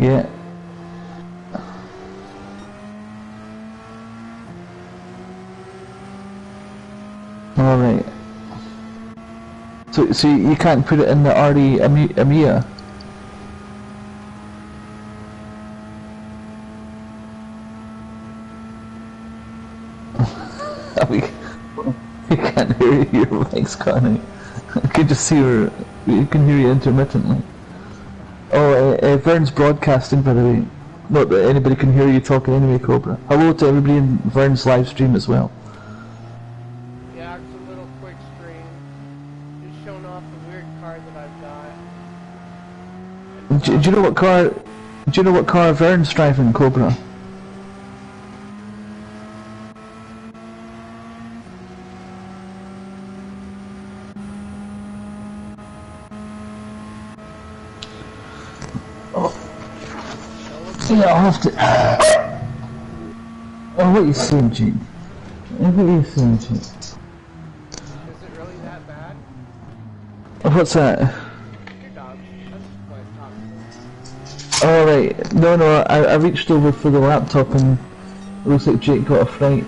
Yeah. All right. So you can't put it in the RE EMEA. we can't hear your mic's Connie. I can just see her. You can hear you intermittently. Oh, Vern's broadcasting, by the way. Not that anybody can hear you talking anyway, Cobra. Hello to everybody in Vern's live stream as well. Yeah, it's a little quick stream. Just showing off the weird car that I've got. Do you know what car? Do you know what car Vern's driving, Cobra? Yeah, I'll have to. Oh, what are you saying, Gene? What are you saying, Gene? Is it really that bad? Oh, what's that? Your dog. That's what I'm talking Oh, right. No, I reached over for the laptop and it looks like Jake got a fright.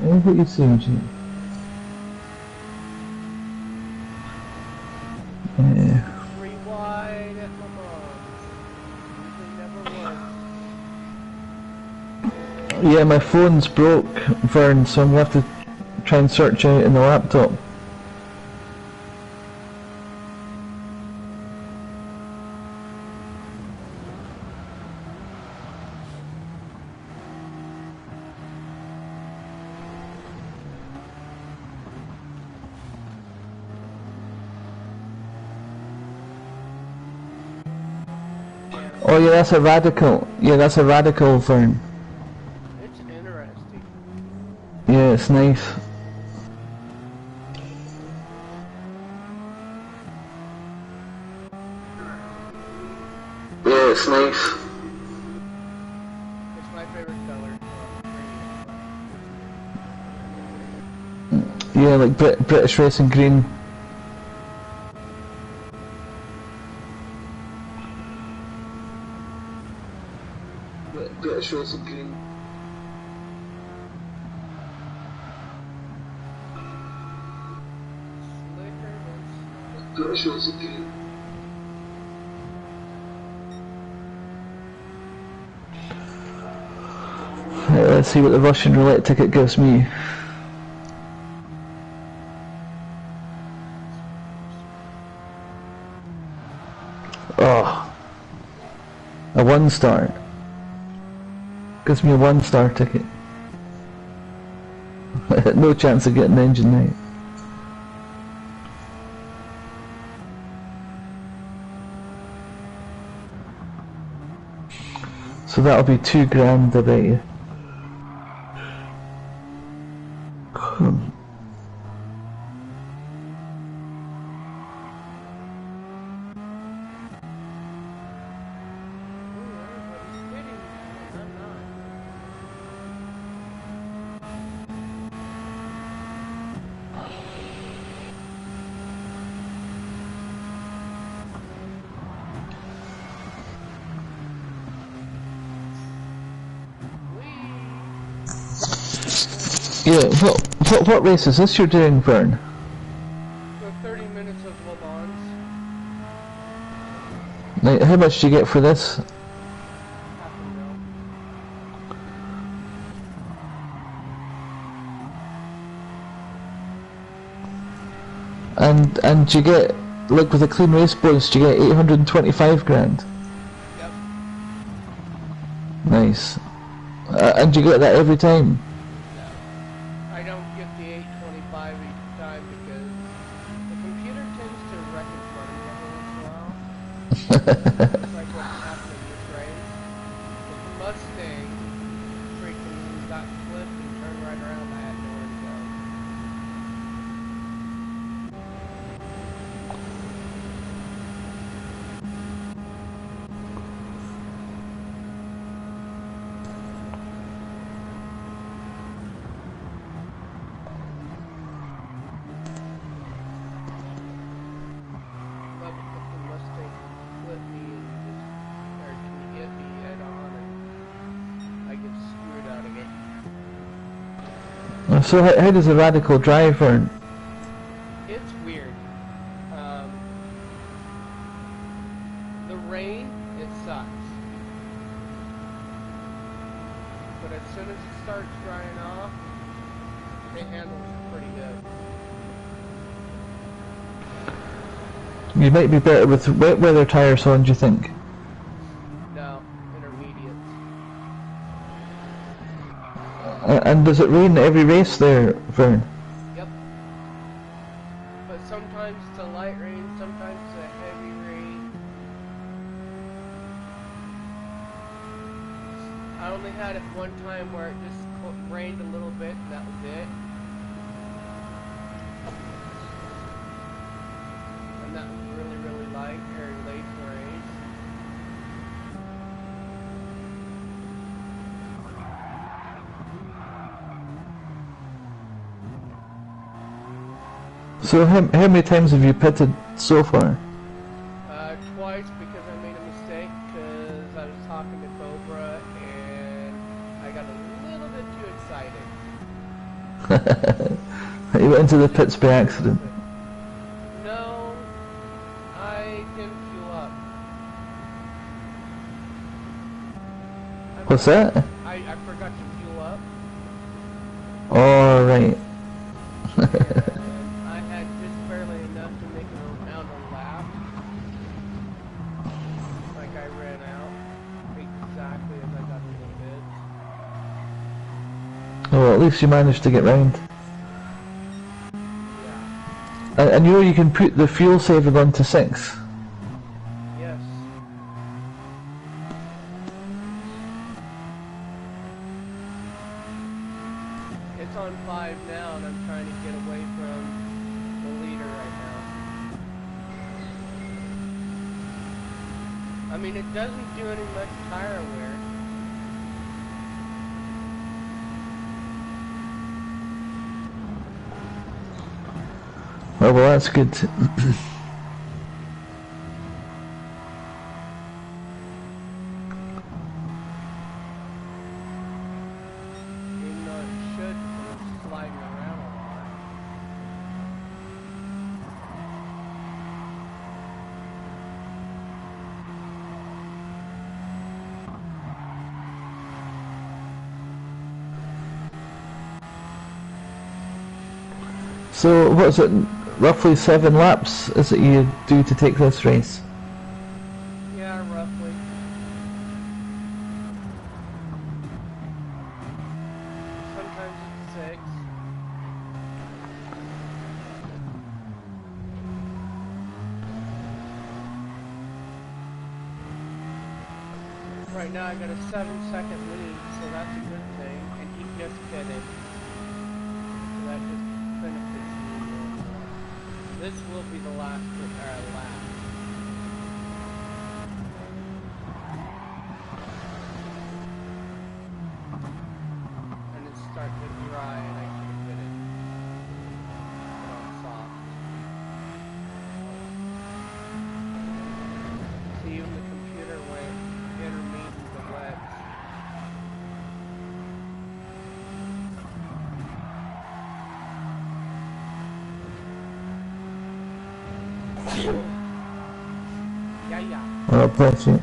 Oh, what are you saying, Jake? Rewind at my mom. Yeah, my phone's broke, Vern, so I'm going to have to try and search out in the laptop. Oh yeah, that's a radical. Yeah, that's a radical, Vern. It's interesting. Yeah, it's nice. Yeah, it's nice. It's my favorite color. Yeah, like British racing green. British racing green. British racing green. Right, let's see what the Russian roulette ticket gives me. Oh, a 1-star. Gives me a 1-star ticket. No chance of getting engine night. So that'll be $2,000 a day. Yeah, what race is this you're doing, Vern? The 30 minutes of Le Mans. Like, how much do you get for this? And you get, like with a clean race bonus, you get 825 grand. Yep. Nice. And you get that every time? I don't get the 825 each time because the computer tends to wreck in front of me every once in a while. It's like what's happening in this race. The Mustang freaking got flipped and turned right around. I had nowhere to go. Love it if the Mustang flip me and just, or can you So how does the radical drive, Vern? It's weird. The rain, it sucks. But as soon as it starts drying off, it handles it pretty good. You might be better with wet weather tyres on, do you think? No, intermediate. And does it rain every race there, Vern? Yep. But sometimes it's a light rain, sometimes it's a heavy rain. I only had it one time where it just rained a little bit and that was it. And that was really, really light, very late in the race. So how many times have you pitted so far? Twice because I made a mistake because I was talking to Cobra and I got a little bit too excited. You went into the pits by accident. No, I didn't fuel up. What's that? I forgot to fuel up. Alright. I had just barely enough to make it around a lap. Like I ran out exactly as I got a little bit. Oh, at least you managed to get round. Yeah. And you know you can put the fuel saving on to 6. Yes. It's on 5 now and I'm trying to get away from the leader right now. I mean, it doesn't do any much tire wear. Oh, well, that's good. Even though it should, it's sliding around a lot. So, what's it, roughly 7 laps is it you do to take this race? Yeah, roughly. Sometimes it's 6. Right now I got a 7-second lead, so that's a good thing, and he just pitted. So that just benefits me more. This will be the last lap. And it's starting to dry and I should have pitted. But I'm soft. See, even the computer went intermediate the wet. Yeah. Oh, bless you.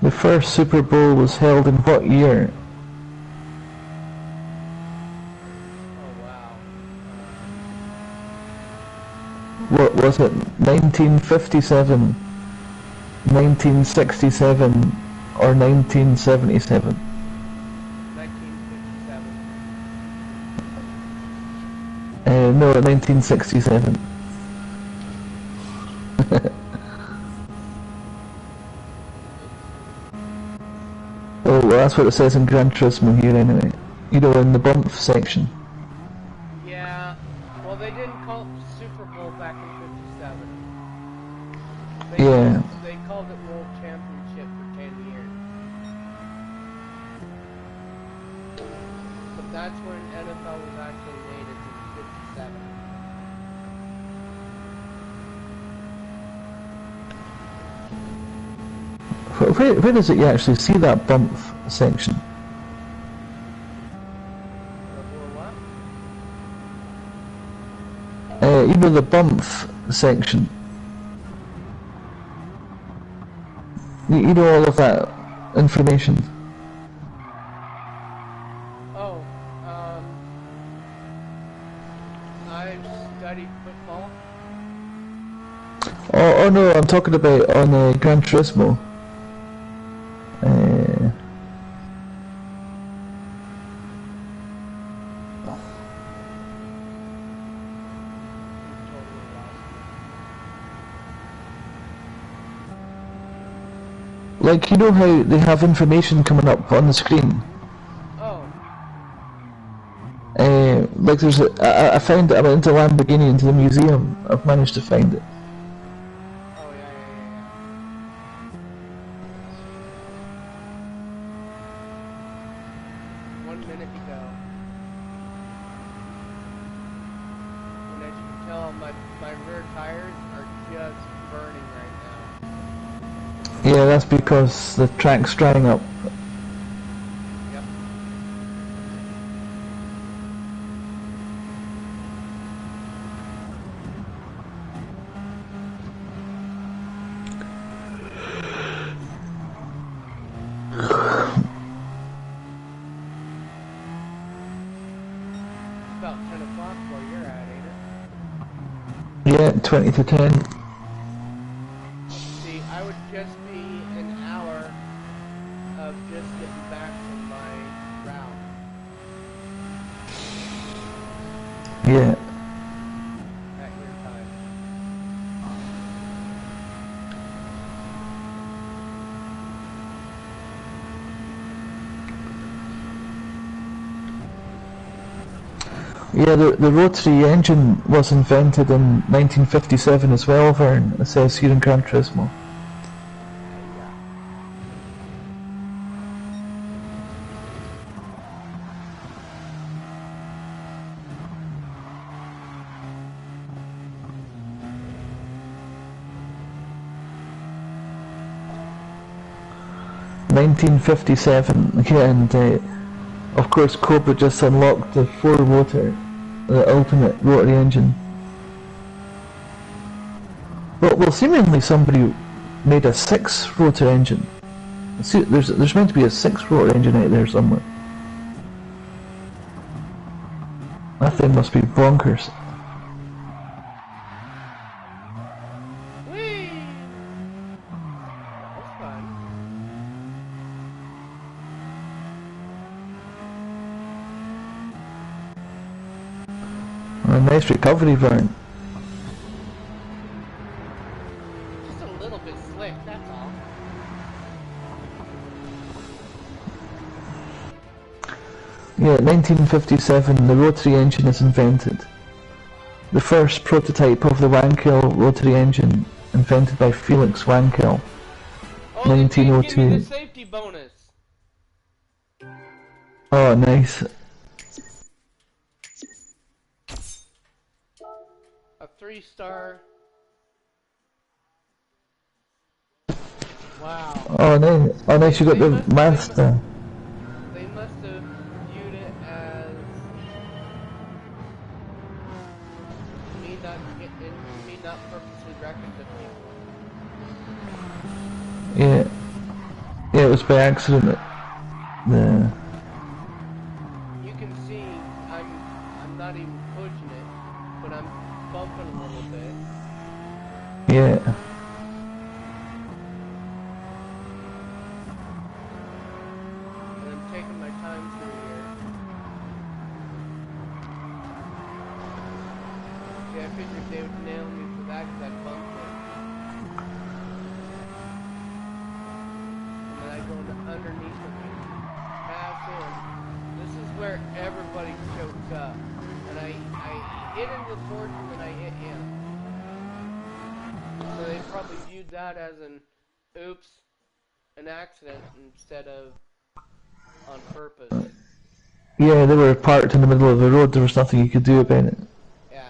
The first Super Bowl was held in what year? Oh wow. What was it? 1957, 1967, or 1977? 1957. No, 1967. Oh, well, that's what it says in Gran Turismo here anyway. You know, in the bump section. Yeah. Well, they didn't call it Super Bowl back in 57. Yeah. They called it World Championship for 10 years. But that's when NFL was actually made in 57. Where is it you actually see that bump section? You know the bump section. You know all of that information. Oh, I've studied football. Oh no, I'm talking about on Gran Turismo. You've totally lost me. Like, you know how they have information coming up on the screen? Oh, Like there's I found it, I went into Lamborghini, into the museum, I've managed to find it. oh yeah. 1 minute to go. And as you can tell, my rear tires are just burning right now. Yeah, that's because the track's drying up. Yep. About 10 o'clock where you're at, ain't it? Yeah, 20 to 10. See, I would just be an hour of just getting back from my route. Yeah. At your time. Yeah, the rotary engine was invented in 1957 as well, Vern. It says here in Gran Turismo. Yeah. 1957, yeah, and of course Cobra just unlocked the 4-rotor, the ultimate rotary engine. Well, seemingly somebody made a 6-rotor engine. See, there's meant to be a 6-rotor engine out there somewhere. That thing must be bonkers. Whee! That's fun. A nice recovery, Vern. Just a little bit slick, that's all. Yeah, 1957, the rotary engine is invented. The first prototype of the Wankel rotary engine, invented by Felix Wankel, Oh, they did give me 1902. the safety bonus. Oh, nice. A 3-star. Wow. Oh, nice. Oh, nice. You got the master. They must have viewed it as me not purposely wrecking the people. Yeah. Yeah, it was by accident. The You can see I'm not even pushing it, but I'm bumping a little bit. yeah. And I'm taking my time through here. See, I figured they would nail me for that because I bumped it. And then I go underneath of it. Pass in. This is where everybody chokes up. And I hit into the porch and then I hit him. So they probably viewed that as an oops, an accident instead of on purpose. Yeah, they were parked in the middle of the road. There was nothing you could do about it. Yeah.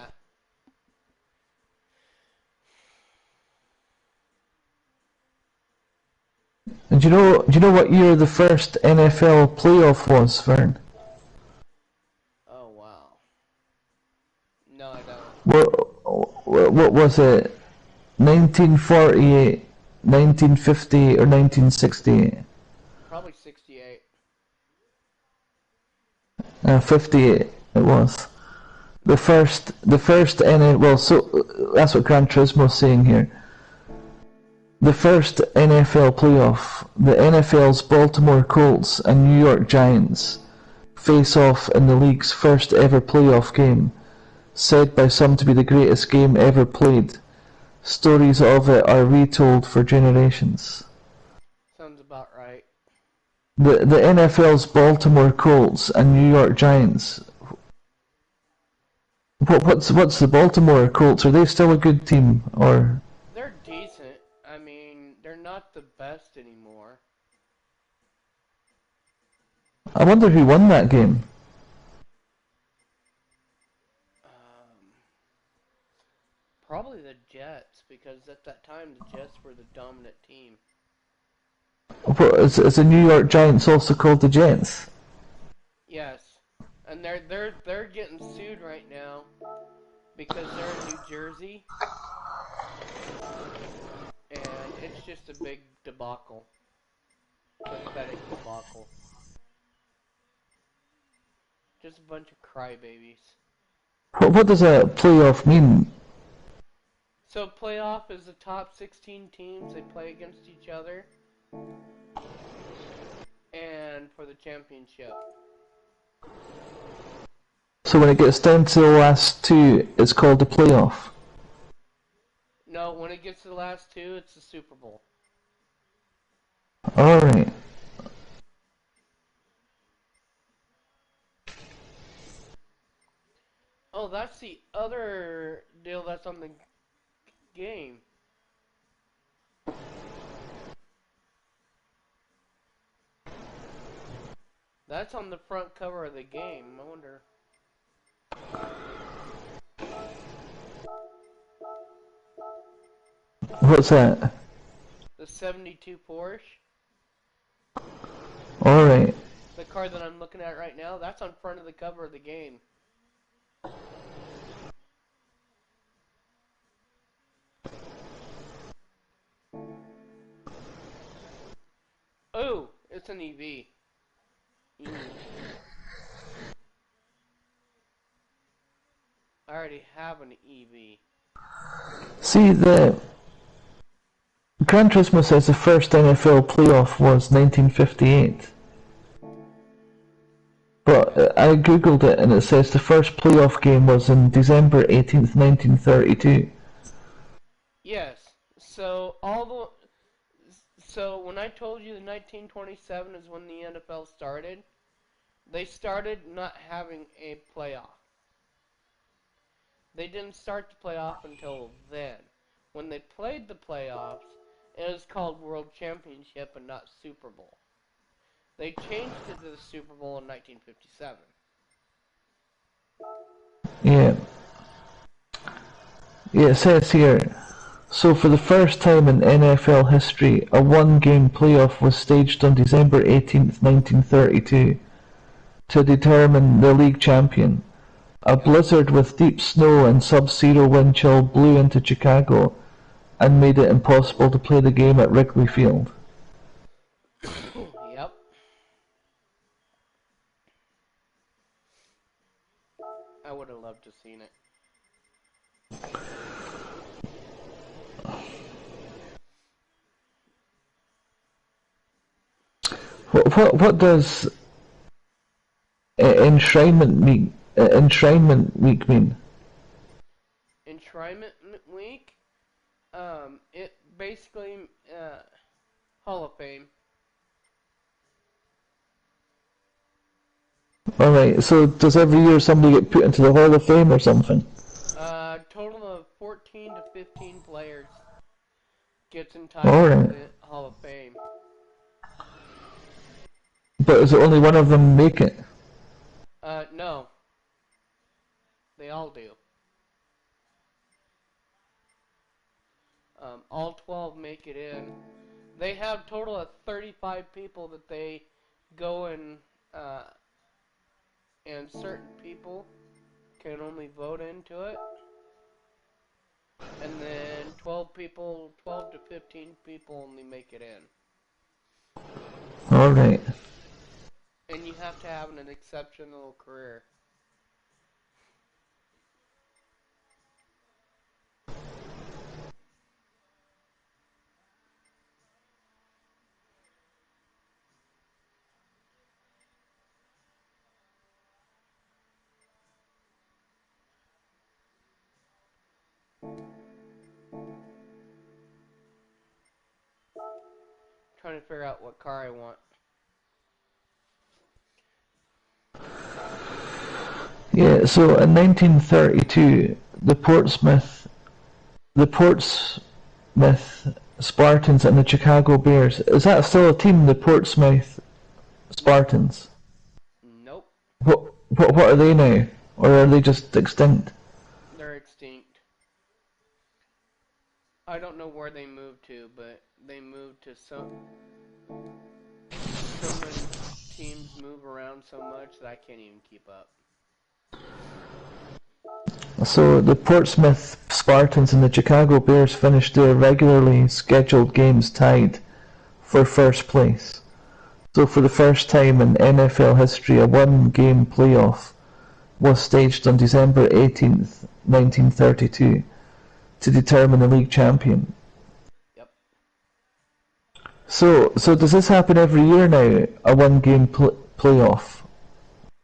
And do you know what year the first NFL playoff was, Vern? Oh wow. No, I don't. what was it? 1948, 1950, or 1968? Probably 68. 58 it was. The first NA, well, so that's what Gran Turismo's saying here. The first NFL playoff, the NFL's Baltimore Colts and New York Giants face off in the league's first ever playoff game, said by some to be the greatest game ever played. Stories of it are retold for generations. Sounds about right. The NFL's Baltimore Colts and New York Giants. What's the Baltimore Colts? Are they still a good team, or? They're decent. I mean, they're not the best anymore. I wonder who won that game. Probably the Jets, because at that time the Jets were the dominant team. What, is the New York Giants also called the Jets? Yes, and they're getting sued right now because they're in New Jersey, and it's just a big debacle, pathetic debacle. Just a bunch of crybabies. What does a playoff mean? So playoff is the top 16 teams, they play against each other, and for the championship. So when it gets down to the last two, it's called a playoff. No, when it gets to the last two, it's the Super Bowl. Alright. Oh, that's the other deal that's on the game. That's on the front cover of the game. I wonder. What's that? The 72 Porsche. Alright. The car that I'm looking at right now, that's on front of the cover of the game. Oh, it's an EV. I already have an EV. See, the Gran Turismo says the first NFL playoff was 1958. But I googled it and it says the first playoff game was on December 18th, 1932. Yes. So when I told you the 1927 is when the NFL started, they started not having a playoff. They didn't start the playoff until then. When they played the playoffs, it was called World Championship and not Super Bowl. They changed it to the Super Bowl in 1957. Yeah. Yeah, it says here, so for the first time in NFL history, a one-game playoff was staged on December 18th, 1932, to determine the league champion. A blizzard with deep snow and sub-zero wind chill blew into Chicago and made it impossible to play the game at Wrigley Field. Yep. I would have loved to have seen it. What does enshrinement week mean? Enshrinement Week? It basically, Hall of Fame. Alright, so does every year somebody get put into the Hall of Fame or something? Total of 14 to 15 players gets entitled to the Hall of Fame. But is it only one of them make it? No. They all do. All 12 make it in. They have total of 35 people that they go and certain people can only vote into it. and then 12 to 15 people only make it in. Alright. And you have to have an exceptional career. Trying to figure out what car I want. Yeah, so in 1932, the Portsmouth Spartans and the Chicago Bears. Is that still a team, the Portsmouth Nope. Spartans? Nope. What are they now? Or are they just extinct? They're extinct. I don't know where they moved to, but they moved to so many teams move around so much that I can't even keep up. So the Portsmouth Spartans and the Chicago Bears finished their regularly scheduled games tied for first place. So for the first time in NFL history, a one-game playoff was staged on December 18th, 1932, to determine the league champion. Yep. So does this happen every year now? A one-game playoff?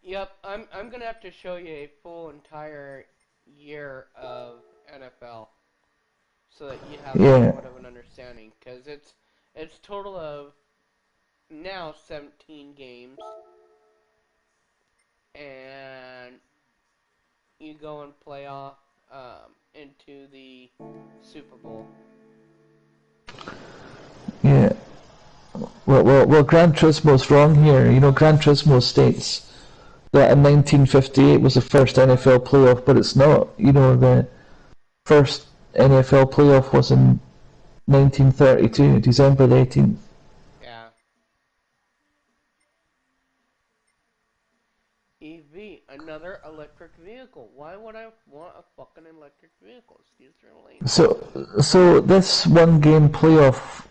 Yep. I'm gonna have to show you a full entire year of NFL so that you have Yeah. somewhat of an understanding, because it's total of now 17 games, and you go and play off into the Super Bowl. Yeah. Well, Gran Turismo's wrong here. You know, Gran Turismo states that in 1958 was the first NFL playoff, but it's not. You know, the first NFL playoff was in 1932, December the 18th. Yeah. EV, another electric vehicle. Why would I want a fucking electric vehicle? Excuse the language. So this one-game playoff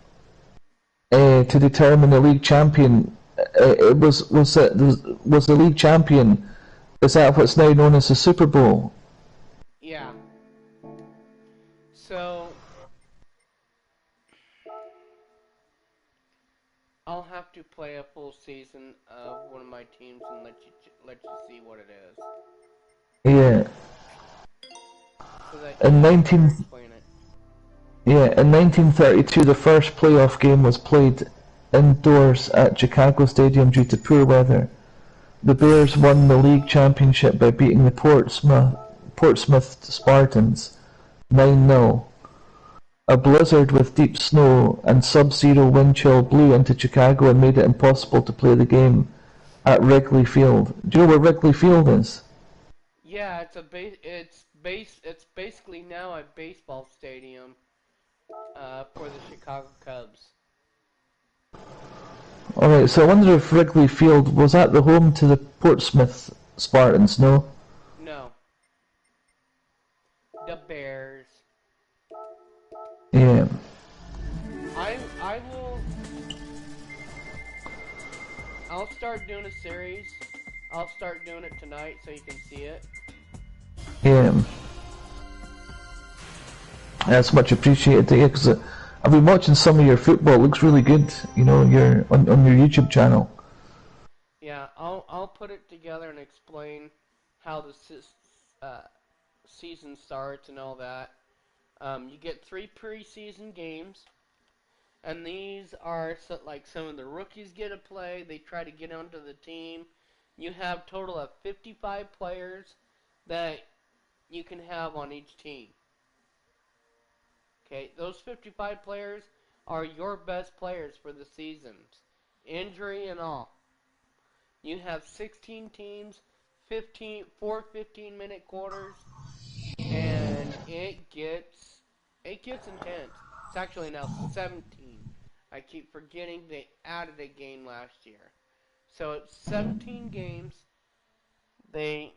to determine the league champion, it was the league champion. Is that what's now known as the Super Bowl? Yeah. So I'll have to play a full season of one of my teams and let you see what it is, Yeah. so that you In can better 19 explain it. Yeah, in 1932, the first playoff game was played indoors at Chicago Stadium due to poor weather. The Bears won the league championship by beating the Portsmouth Spartans 9-0. A blizzard with deep snow and sub-zero wind chill blew into Chicago and made it impossible to play the game at Wrigley Field. Do you know where Wrigley Field is? Yeah, it's basically now a baseball stadium for the Chicago Cubs. Alright, so I wonder if Wrigley Field was at the home to the Portsmouth Spartans, no? No, the Bears. Yeah. I will. I'll start doing a series. I'll start doing it tonight so you can see it. Yeah. That's much appreciated, yeah, because I've been watching some of your football. It looks really good, you know, your on your YouTube channel. Yeah, I'll put it together and explain how the uh, season starts and all that. You get 3 preseason games, and these are like some of the rookies get to play. They try to get onto the team. You have total of 55 players that you can have on each team. Okay, those 55 players are your best players for the seasons, injury and all. You have 16 teams, 15-minute quarters, and it gets intense. It's actually now 17. I keep forgetting they added a game last year. So it's 17 games they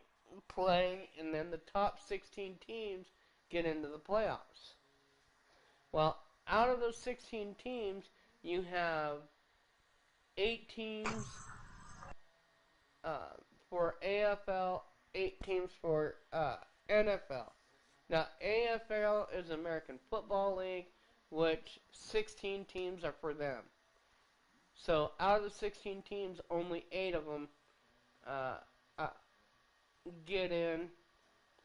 play, and then the top 16 teams get into the playoffs. Well, out of those 16 teams, you have 8 teams for AFL, 8 teams for NFL. Now, AFL is American Football League, which 16 teams are for them. So, out of the 16 teams, only 8 of them get in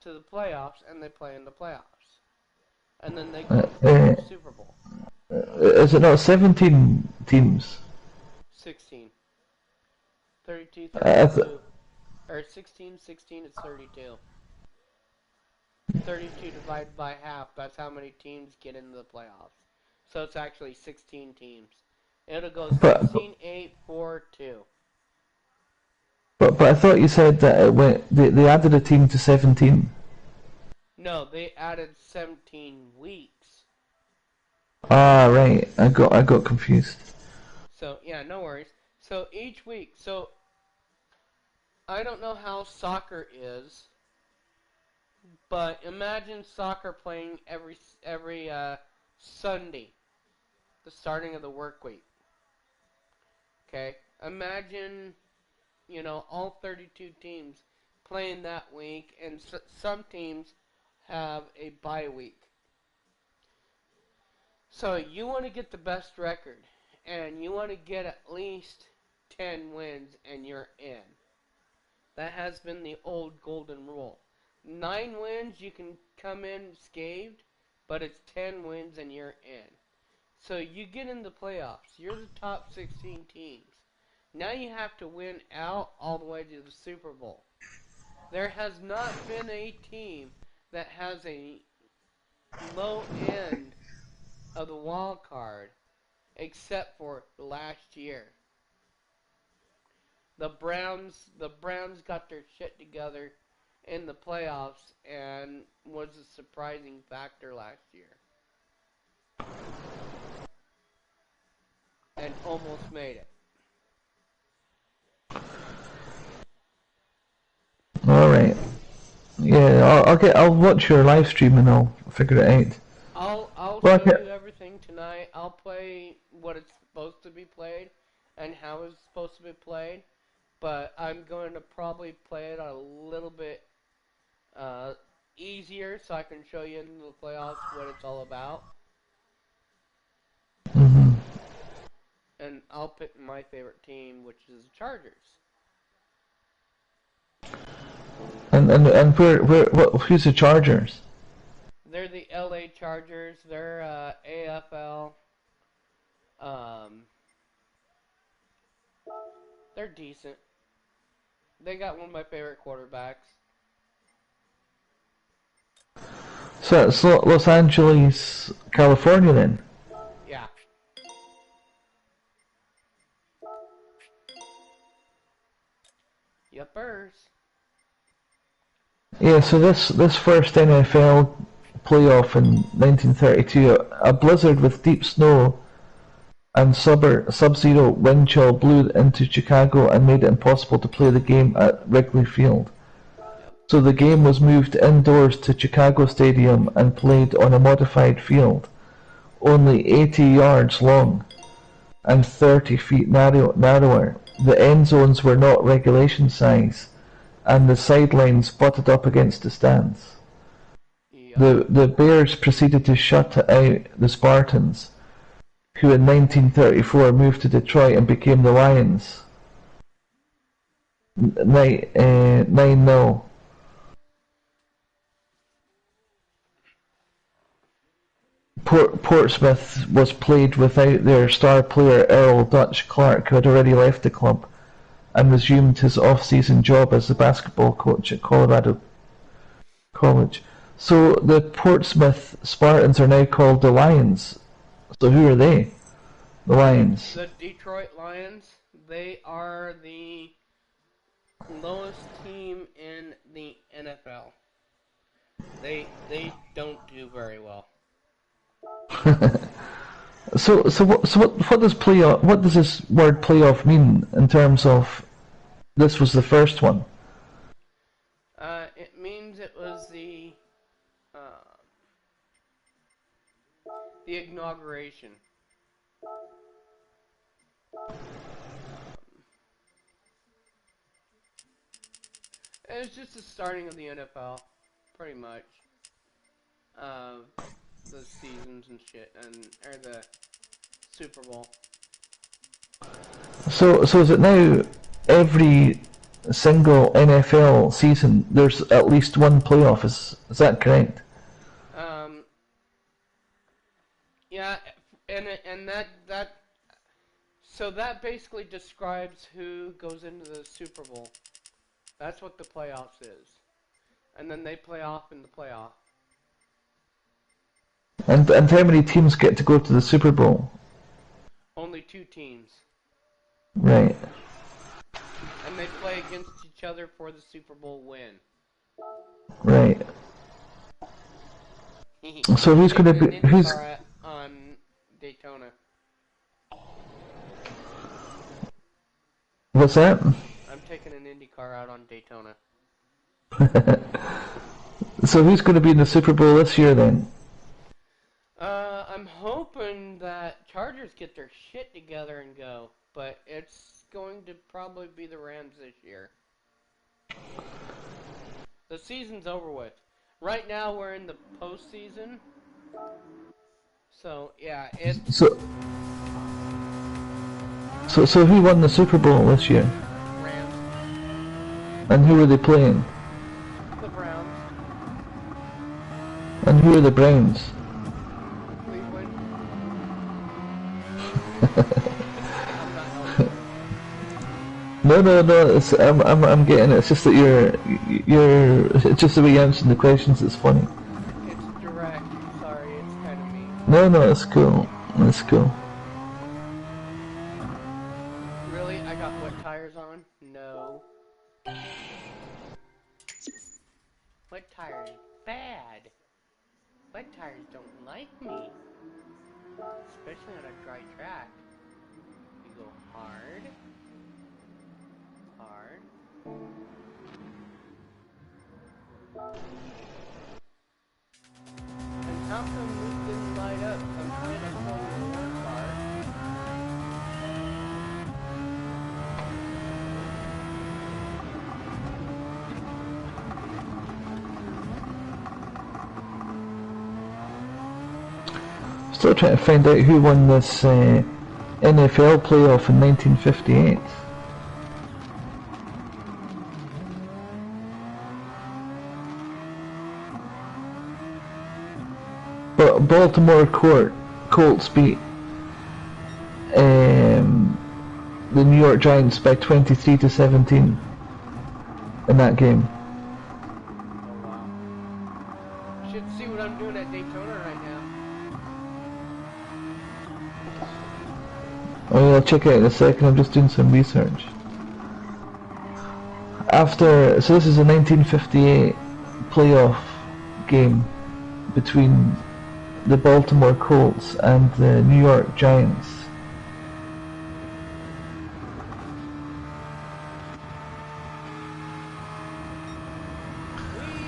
to the playoffs, and they play in the playoffs. And then they go to the Super Bowl. Is it not 17 teams? 16. 32, 32. Or 16 is 32. 32 divided by half, that's how many teams get into the playoffs. So it's actually 16 teams. It'll go 16, 8, 4, 2. But I thought you said that they added a team to 17. No, they added 17 weeks. Ah, right. I got confused. So, yeah, no worries. So each week, so I don't know how soccer is, but imagine soccer playing every Sunday, the starting of the work week. Okay? Imagine, all 32 teams playing that week, and some teams have a bye week. So you want to get the best record, and you want to get at least 10 wins, and you're in. That has been the old golden rule. 9 wins, you can come in scathed, but it's 10 wins and you're in. So you get in the playoffs. You're the top 16 teams. Now you have to win out all the way to the Super Bowl. There has not been a team that has a low end of the wild card except for last year. The Browns got their shit together in the playoffs and was a surprising factor last year. And almost made it. Alright. Yeah, I'll watch your live stream and I'll figure it out. I'll show you everything tonight. I'll play what it's supposed to be played and how it's supposed to be played. But I'm going to probably play it a little bit easier so I can show you in the playoffs what it's all about. Mm-hmm. And I'll pick my favorite team, which is the Chargers. And who's the Chargers? They're the LA Chargers. They're AFL. They're decent. They got one of my favorite quarterbacks. So it's Los Angeles, California then? Yeah. Yuppers. Yeah, so this first NFL playoff in 1932, a blizzard with deep snow and sub-zero wind chill blew into Chicago and made it impossible to play the game at Wrigley Field. So the game was moved indoors to Chicago Stadium and played on a modified field, only 80 yards long and 30 feet narrower. The end zones were not regulation size, and the sidelines butted up against the stands. Yep. The Bears proceeded to shut out the Spartans, who in 1934 moved to Detroit and became the Lions. 9-0. Portsmouth was played without their star player Earl Dutch Clark, who had already left the club and resumed his off-season job as the basketball coach at Colorado College. So the Portsmouth Spartans are now called the Lions. So who are they? The Lions. The Detroit Lions. They are the lowest team in the NFL. They don't do very well. So what does playoff? What does this word playoff mean in terms of? This was the first one. It means it was the The inauguration. And it's just the starting of the NFL, pretty much. The seasons and shit, or the Super Bowl. So is it now every single NFL season there's at least one playoff? Is that correct? Yeah, and that so that basically describes who goes into the Super Bowl. That's what the playoffs is, and then they play off in the playoff. And how many teams get to go to the Super Bowl? Only 2 teams. Right. And they play against each other for the Super Bowl win. Right. So who's going to be on Daytona? What's that? I'm taking an IndyCar out on Daytona. So who's going to be in the Super Bowl this year then? I'm hoping that Chargers get their shit together and go, but it's going to probably be the Rams this year. The season's over with. Right now we're in the postseason. So yeah, it's So who won the Super Bowl this year? Rams. And who are they playing? The Browns. And who are the Browns? Cleveland. No. I'm getting it. It's just that you're. It's just the way you answer the questions. It's funny. It's direct. Sorry, it's kind of mean. No, it's cool. It's cool. Really? I got wet tires on? No. Wet tires bad. Wet tires don't like me. Especially on a dry track. You go hard. Hard. And how come this didn't light up? I'm trying to pull the one car. Still trying to find out who won this NFL playoff in 1958. But Baltimore Colts beat the New York Giants by 23-17 in that game. Oh wow. You should see what I'm doing at Daytona right now. Oh yeah, I'll check it out in a second. I'm just doing some research. So this is a 1958 playoff game between the Baltimore Colts and the New York Giants.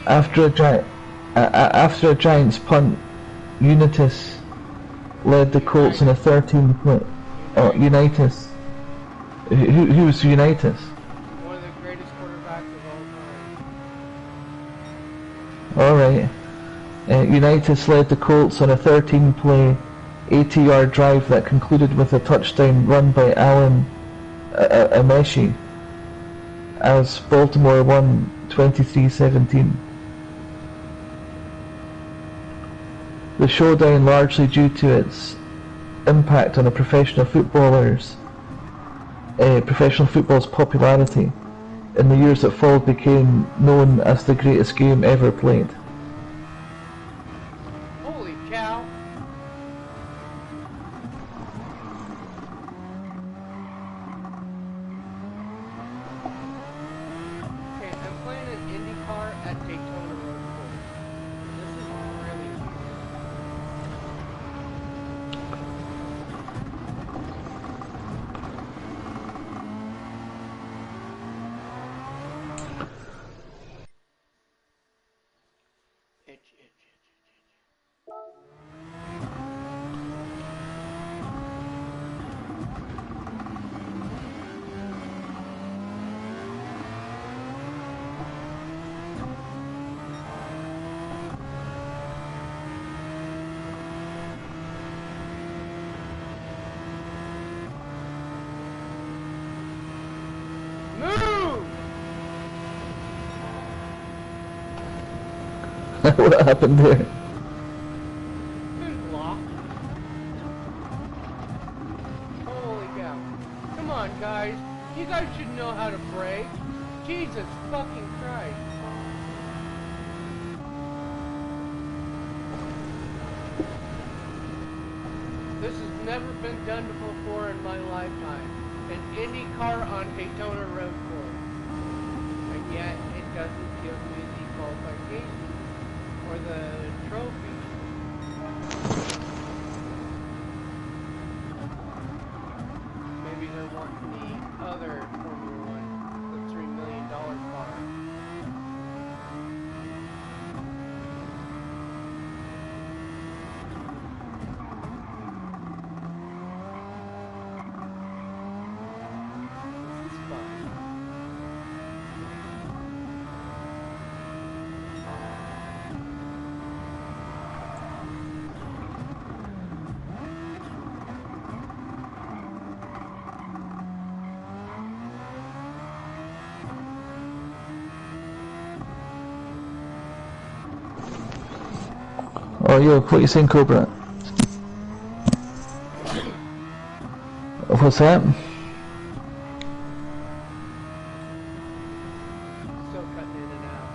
After a Giants punt, Unitas led the Colts in a 13-point. Oh, Unitas. Who was Unitas? One of the greatest quarterbacks of all time. Alright. Unitas led the Colts on a 13-play, 80-yard drive that concluded with a touchdown run by Alan Ameshi as Baltimore won 23-17. The showdown, largely due to its impact on professional football's popularity in the years that followed, became known as the greatest game ever played. Holy cow! Okay, I'm playing an IndyCar at Daytona Road Course. This is really weird. What happened there? It's locked. Holy cow. Come on, guys. You guys should know how to brake. Jesus fucking Christ. This has never been done before in my lifetime. An Indy car on Daytona Road course. And yet, it doesn't give me the qualification or the trophy. Maybe they're wanting the other Formula One, the $3 million car. This is fun. Oh, yo, what you saying, Cobra? What's that? Still cutting in and out.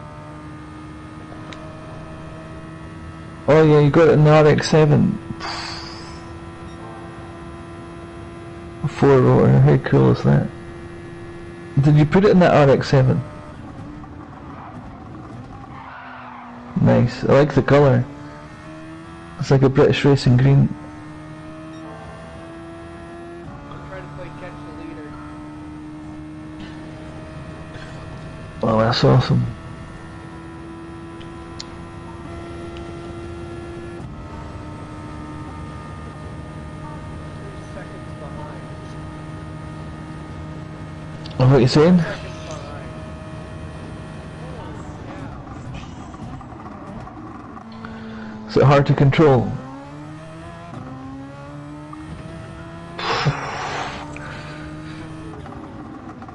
Oh yeah, you got it in the RX-7. 4-rotor, how cool is that? Did you put it in that RX-7? Nice, I like the colour. It's like a British racing green. I'm trying to play catch the leader. Oh, that's awesome. 3 seconds behind. Oh, what you saying? Seconds behind. Holy cow. Is it hard to control?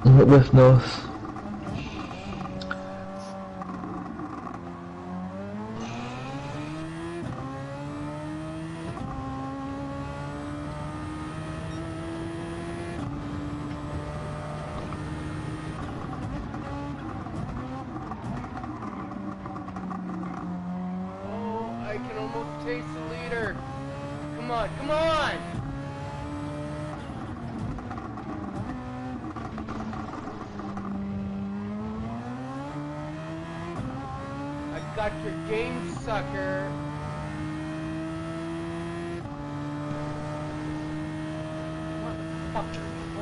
With nose. Oh, I can almost taste the leader. Come on, come on! I got your game, sucker. Motherfucker. Oh.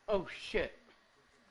Oh shit.